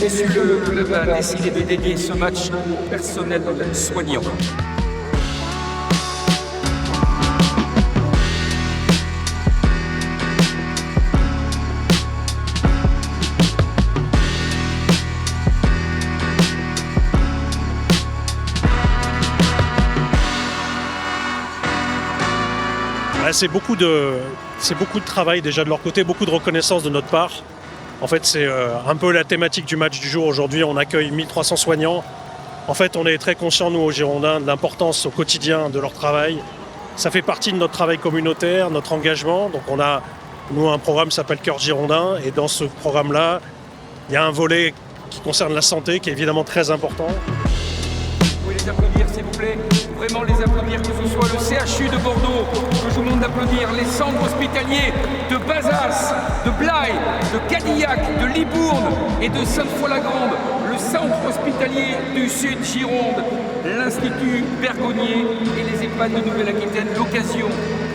Messieurs, le club a décidé de dédier ce match au personnel soignant. C'est beaucoup de travail déjà de leur côté, beaucoup de reconnaissance de notre part. En fait, c'est un peu la thématique du match du jour. Aujourd'hui, on accueille 1300 soignants. En fait, on est très conscients, nous, aux Girondins, de l'importance au quotidien de leur travail. Ça fait partie de notre travail communautaire, notre engagement. Donc on a, nous, un programme qui s'appelle Cœur Girondin. Et dans ce programme-là, il y a un volet qui concerne la santé, qui est évidemment très important. Vous pouvez les applaudir, s'il vous plaît. Vraiment les applaudir, que ce soit le CHU de Bordeaux, que je vous demande d'applaudir, les centres hospitaliers de Bazas, de Blaye, de Cadillac, de Libourne et de Sainte-Foy-la-Grande, le centre hospitalier du Sud Gironde, l'Institut Bergonier et les EHPAD de Nouvelle-Aquitaine. L'occasion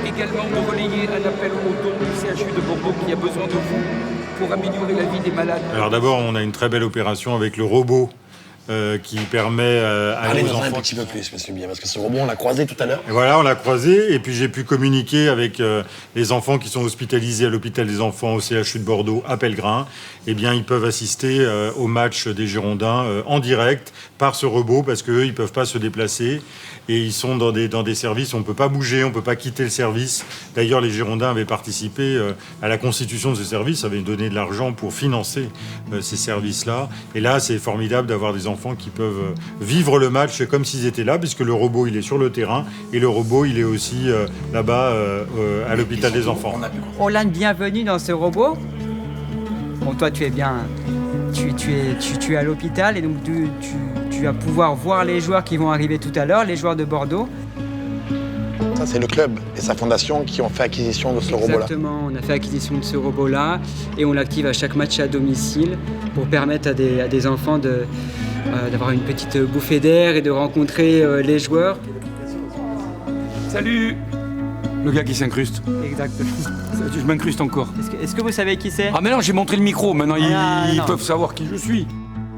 également de relayer un appel au don du CHU de Bordeaux qui a besoin de vous pour améliorer la vie des malades. Alors d'abord, on a une très belle opération avec le robot qui permet à nos enfants... un petit peu plus, monsieur Bier, parce que ce robot, on l'a croisé tout à l'heure. Et voilà, on l'a croisé, et puis j'ai pu communiquer avec les enfants qui sont hospitalisés à l'hôpital des enfants au CHU de Bordeaux à Pellegrin. Eh bien, ils peuvent assister au match des Girondins en direct par ce robot, parce qu'eux, ils ne peuvent pas se déplacer. Et ils sont dans des services où on ne peut pas bouger, on ne peut pas quitter le service. D'ailleurs, les Girondins avaient participé à la constitution de ce service, avaient donné de l'argent pour financer ces services-là. Et là, c'est formidable d'avoir des enfants qui peuvent vivre le match comme s'ils étaient là, puisque le robot, il est sur le terrain, et le robot, il est aussi là-bas à l'hôpital des enfants. Olan, bienvenue dans ce robot. Bon, toi, tu es bien... Tu es à l'hôpital et donc tu vas pouvoir voir les joueurs qui vont arriver tout à l'heure, les joueurs de Bordeaux. Ça, c'est le club et sa fondation qui ont fait acquisition de ce robot-là. Exactement, on a fait acquisition de ce robot-là et on l'active à chaque match à domicile pour permettre à des enfants d'avoir une petite bouffée d'air et de rencontrer les joueurs. Salut! Le gars qui s'incruste. Exactement. Je m'incruste encore. Est-ce que vous savez qui c'est? Ah mais non, j'ai montré le micro, maintenant ils peuvent savoir qui je suis.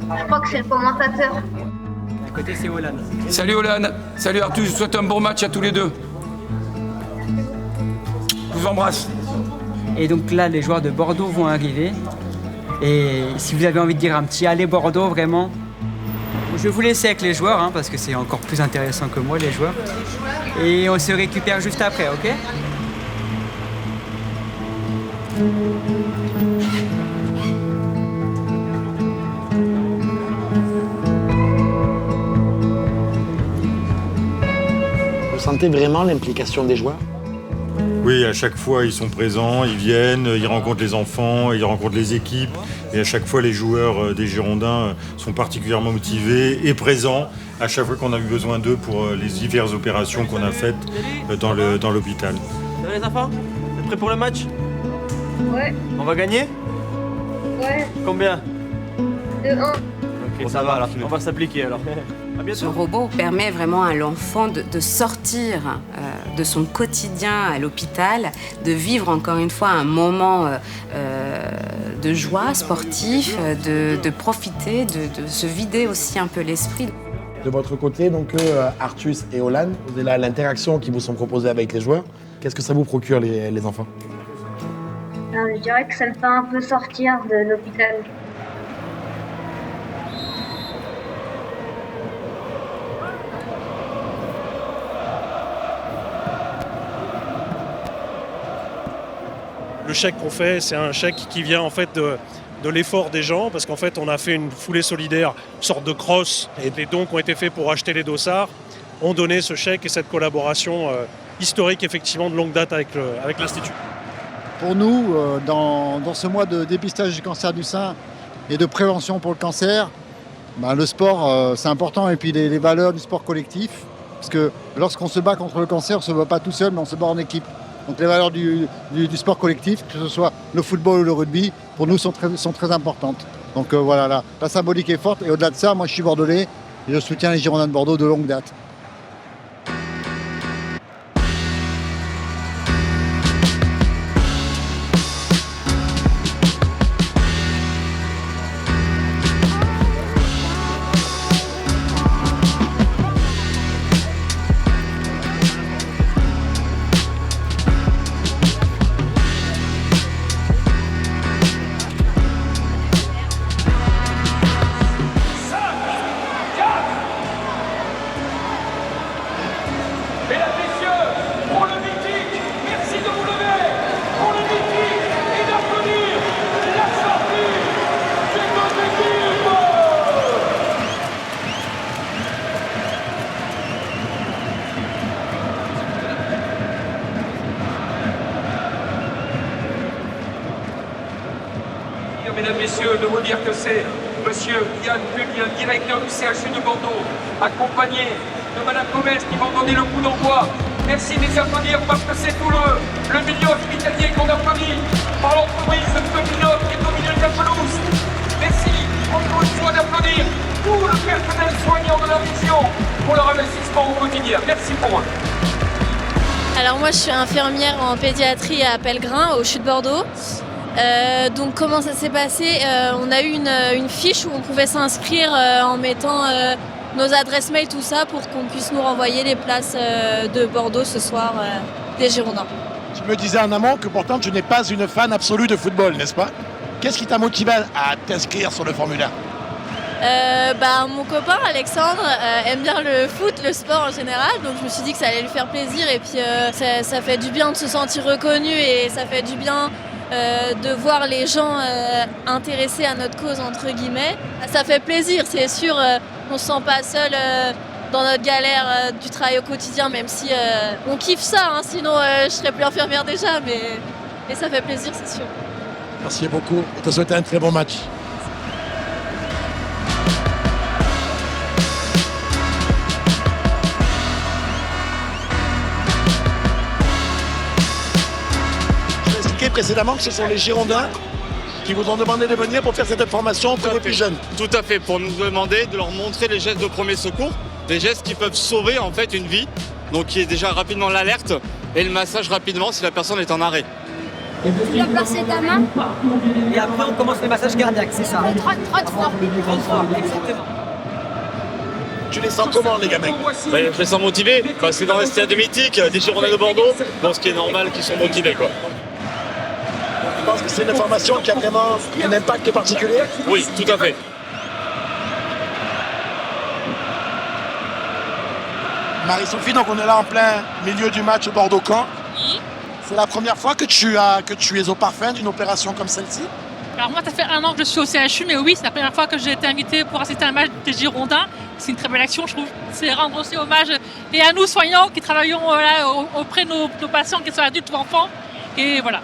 Je crois que c'est le commentateur. À côté, c'est Olan. Salut Olan, salut Arthur, je vous souhaite un bon match à tous les deux. Je vous embrasse. Et donc là, les joueurs de Bordeaux vont arriver. Et si vous avez envie de dire un petit allez Bordeaux, vraiment, je vais vous laisser avec les joueurs, hein, parce que c'est encore plus intéressant que moi, les joueurs. Et on se récupère juste après, ok? Vous sentez vraiment l'implication des joueurs? Oui, à chaque fois, ils sont présents, ils viennent, ils rencontrent les enfants, ils rencontrent les équipes. Et à chaque fois, les joueurs des Girondins sont particulièrement motivés et présents à chaque fois qu'on a eu besoin d'eux pour les diverses opérations qu'on a faites dans l'hôpital. Ça va les enfants? Vous êtes prêts pour le match? Ouais, On va gagner? ouais, Combien? 2-1. Ok, ça va alors, on va s'appliquer alors. À Ce bientôt. robot permet vraiment à l'enfant de sortir de son quotidien à l'hôpital, de vivre encore une fois un moment de joie sportif, de profiter, de se vider aussi un peu l'esprit. De votre côté, donc Artus et Olan, vous avez là l'interaction qui vous sont proposées avec les joueurs. Qu'est-ce que ça vous procure, les enfants? Je dirais que ça me fait un peu sortir de l'hôpital. Le chèque qu'on fait, c'est un chèque qui vient en fait de l'effort des gens, parce qu'en fait on a fait une foulée solidaire, une sorte de cross, et des dons qui ont été faits pour acheter les dossards ont donné ce chèque et cette collaboration historique effectivement de longue date avec l'Institut. Pour nous, dans ce mois de dépistage du cancer du sein et de prévention pour le cancer, le sport c'est important, et puis les valeurs du sport collectif, parce que lorsqu'on se bat contre le cancer, on ne se bat pas tout seul, mais on se bat en équipe. Donc les valeurs du sport collectif, que ce soit le football ou le rugby, pour nous sont très importantes. Donc voilà, la symbolique est forte, et au-delà de ça, moi je suis bordelais et je soutiens les Girondins de Bordeaux de longue date. mesdames, messieurs, de vous dire que c'est monsieur Yann Pulien, directeur du CHU de Bordeaux, accompagné de madame Gomez qui vont donner le coup d'envoi. Merci de les applaudir parce que c'est tout le milieu hospitalier qu'on applaudit par l'entreprise de Peuplinote qui est au milieu de la pelouse. Merci encore une fois d'applaudir tout le personnel soignant de la région pour leur investissement au quotidien. Merci pour eux. Alors moi je suis infirmière en pédiatrie à Pellegrin au CHU de Bordeaux. Donc comment ça s'est passé? On a eu une fiche où on pouvait s'inscrire en mettant nos adresses mail, tout ça, pour qu'on puisse nous renvoyer les places de Bordeaux ce soir des Girondins. Tu me disais en amont que pourtant tu n'es pas une fan absolue de football, n'est-ce pas? Qu'est-ce qui t'a motivé à t'inscrire sur le formulaire? Mon copain Alexandre aime bien le foot, le sport en général, donc je me suis dit que ça allait lui faire plaisir et puis ça fait du bien de se sentir reconnu et ça fait du bien de voir les gens intéressés à notre cause entre guillemets. Ça fait plaisir, c'est sûr, on se sent pas seul dans notre galère du travail au quotidien, même si on kiffe ça, hein, sinon je serais plus infirmière déjà, mais ça fait plaisir, c'est sûr. Merci beaucoup et te souhaite un très bon match. Précédemment que ce sont les Girondins qui vous ont demandé de venir pour faire cette formation pour les plus jeunes. Tout à fait, pour nous demander de leur montrer les gestes de premier secours, des gestes qui peuvent sauver en fait une vie, donc qui est déjà rapidement l'alerte et le massage rapidement si la personne est en arrêt. Tu dois placer ta main. Et après on commence les massages cardiaques, c'est ça? 30 fois. Exactement. Tu les sens comment les gamins? Je les sens motivés, parce que dans les stades mythiques, des Girondins de Bordeaux, donc ce qui est normal qu'ils sont motivés quoi. Je pense que c'est une formation qui a vraiment un impact particulier. Oui, tout à fait. Marie-Sophie, donc on est là en plein milieu du match Bordeaux-Caen. Oui. C'est la première fois que tu es au parfum d'une opération comme celle-ci? Alors moi, ça fait 1 an que je suis au CHU, mais oui, c'est la première fois que j'ai été invitée pour assister à un match des Girondins. C'est une très belle action, je trouve. C'est rendre aussi hommage et à nous, soignants, qui travaillons auprès de nos patients, qu'ils soient adultes ou enfants. Et voilà.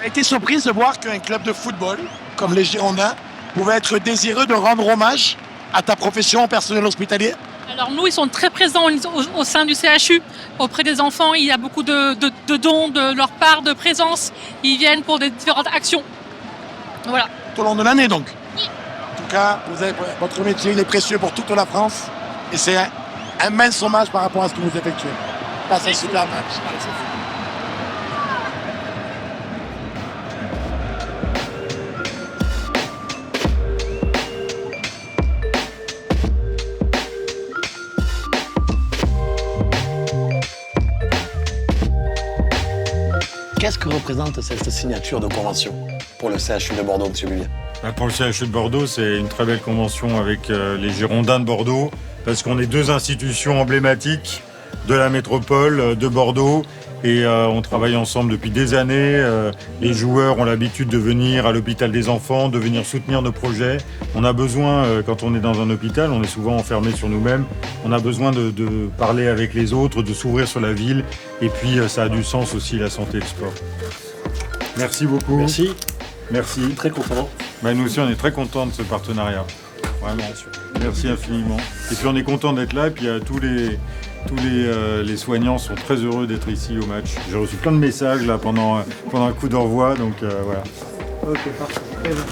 Tu as été surprise de voir qu'un club de football, comme les Girondins, pouvait être désireux de rendre hommage à ta profession personnel hospitalier? Alors nous, ils sont très présents au sein du CHU, auprès des enfants. Il y a beaucoup de dons de leur part, de présence. Ils viennent pour des différentes actions. Voilà. Tout au long de l'année donc? Oui. En tout cas, votre métier il est précieux pour toute la France et c'est un immense hommage par rapport à ce que vous effectuez. C'est un super match. Qu'est-ce que représente cette signature de convention pour le CHU de Bordeaux, M. Bullier? Pour le CHU de Bordeaux, c'est une très belle convention avec les Girondins de Bordeaux, parce qu'on est deux institutions emblématiques de la métropole de Bordeaux et on travaille ensemble depuis des années. Les joueurs ont l'habitude de venir à l'hôpital des enfants, de venir soutenir nos projets. On a besoin, quand on est dans un hôpital, on est souvent enfermé sur nous-mêmes, on a besoin de parler avec les autres, de s'ouvrir sur la ville et puis ça a du sens aussi la santé et le sport. Merci beaucoup. Merci. Merci. Très content. Nous aussi, on est très contents de ce partenariat. Vraiment. Merci infiniment. Et puis on est content d'être là et puis tous les soignants sont très heureux d'être ici au match. J'ai reçu plein de messages là pendant un coup d'envoi, donc voilà. Ok, parfait. Très bien.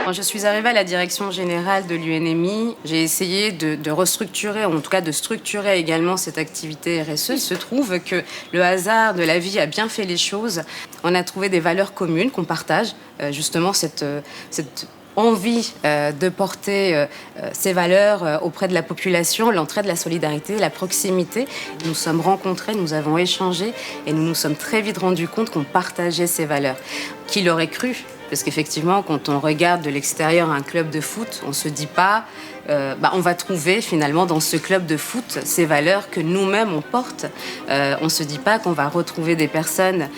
Quand je suis arrivée à la direction générale de l'UNMI, j'ai essayé de restructurer, ou en tout cas de structurer également cette activité RSE. Il se trouve que le hasard de la vie a bien fait les choses. On a trouvé des valeurs communes qu'on partage, justement cette envie de porter ces valeurs auprès de la population, l'entraide, la solidarité, la proximité. Nous nous sommes rencontrés, nous avons échangé et nous nous sommes très vite rendus compte qu'on partageait ces valeurs. Qui l'aurait cru ? Parce qu'effectivement, quand on regarde de l'extérieur un club de foot, on ne se dit pas on va trouver finalement dans ce club de foot ces valeurs que nous-mêmes on porte. On ne se dit pas qu'on va retrouver des personnes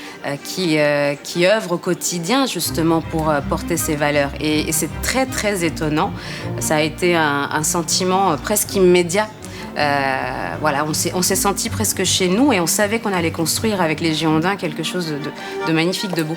qui œuvrent au quotidien justement pour porter ces valeurs. Et c'est très très étonnant. Ça a été un sentiment presque immédiat Voilà, on s'est senti presque chez nous et on savait qu'on allait construire avec les Girondins quelque chose de magnifique, de beau.